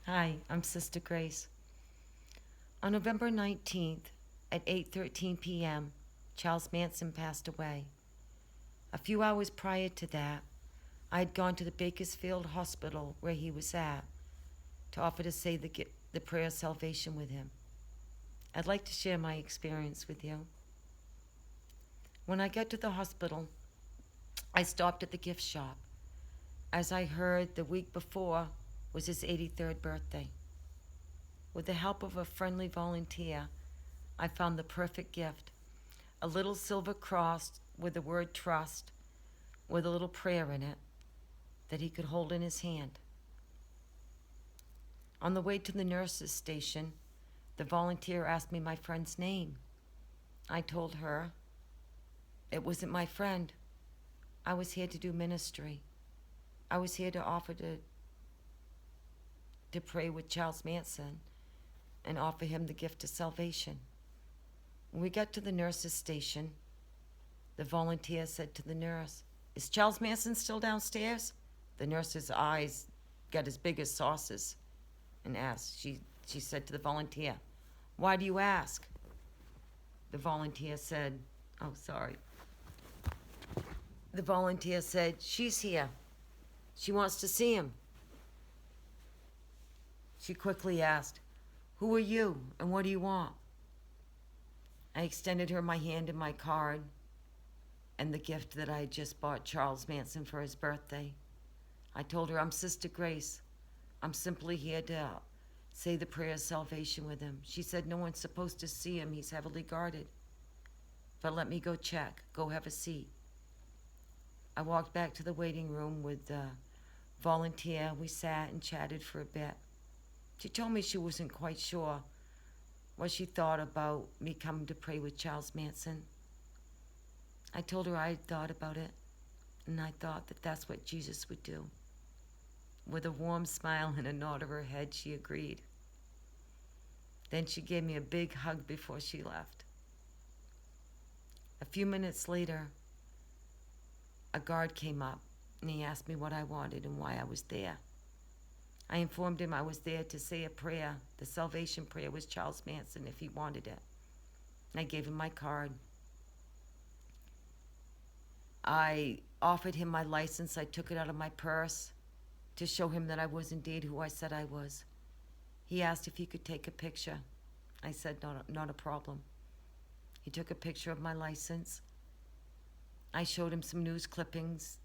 Hi, I'm Sister Grace. On November 19th at 8:13 p.m., Charles Manson passed away. A few hours prior to that, I had gone to the Bakersfield Hospital where he was at to offer to say the prayer of salvation with him. I'd like to share my experience with you. When I got to the hospital, I stopped at the gift shop, as I heard the week before was his 83rd birthday. With the help of a friendly volunteer, I found the perfect gift, a little silver cross with the word trust, with a little prayer in it that he could hold in his hand. On the way to the nurse's station, the volunteer asked me my friend's name. I told her it wasn't my friend. I was here to do ministry. I was here to offer to pray with Charles Manson and offer him the gift of salvation. When we got to the nurse's station, the volunteer said to the nurse, "Is Charles Manson still downstairs?" The nurse's eyes got as big as saucers and asked. She said to the volunteer, "Why do you ask?" The volunteer said, "Oh, sorry." The volunteer said, "She's here. She wants to see him." She quickly asked, "Who are you and what do you want?" I extended her my hand and my card and the gift that I had just bought Charles Manson for his birthday. I told her, "I'm Sister Grace. I'm simply here to say the prayer of salvation with him." She said, "No one's supposed to see him. He's heavily guarded. But let me go check. Go have a seat." I walked back to the waiting room with the volunteer. We sat and chatted for a bit. She told me she wasn't quite sure what she thought about me coming to pray with Charles Manson. I told her I had thought about it, and I thought that that's what Jesus would do. With a warm smile and a nod of her head, she agreed. Then she gave me a big hug before she left. A few minutes later, a guard came up, and he asked me what I wanted and why I was there. I informed him I was there to say a prayer, the salvation prayer with Charles Manson, if he wanted it. I gave him my card. I offered him my license. I took it out of my purse to show him that I was indeed who I said I was. He asked if he could take a picture. I said, not a problem. He took a picture of my license. I showed him some news clippings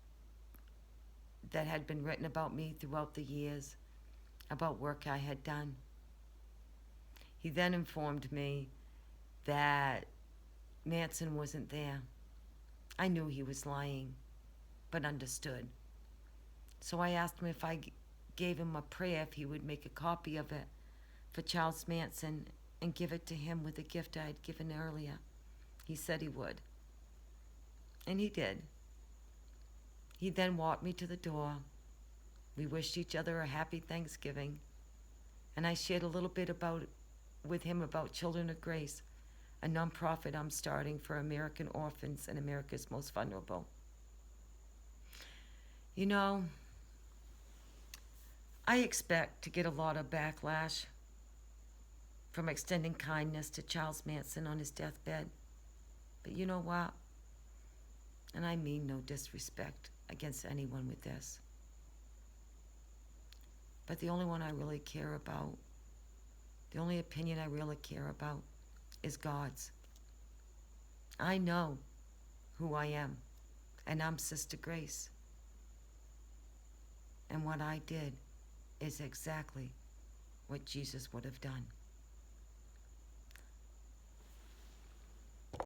that had been written about me throughout the years, about work I had done. He then informed me that Manson wasn't there. I knew he was lying, but understood. So I asked him if I gave him a prayer, if he would make a copy of it for Charles Manson and give it to him with the gift I had given earlier. He said he would. And he did. He then walked me to the door. We wished each other a happy Thanksgiving, and I shared a little bit with him about Children of Grace, a nonprofit I'm starting for American orphans and America's most vulnerable. You know, I expect to get a lot of backlash from extending kindness to Charles Manson on his deathbed. But you know what? And I mean no disrespect against anyone with this. But the only one I really care about, the only opinion I really care about is God's. I know who I am, and I'm Sister Grace. And what I did is exactly what Jesus would have done.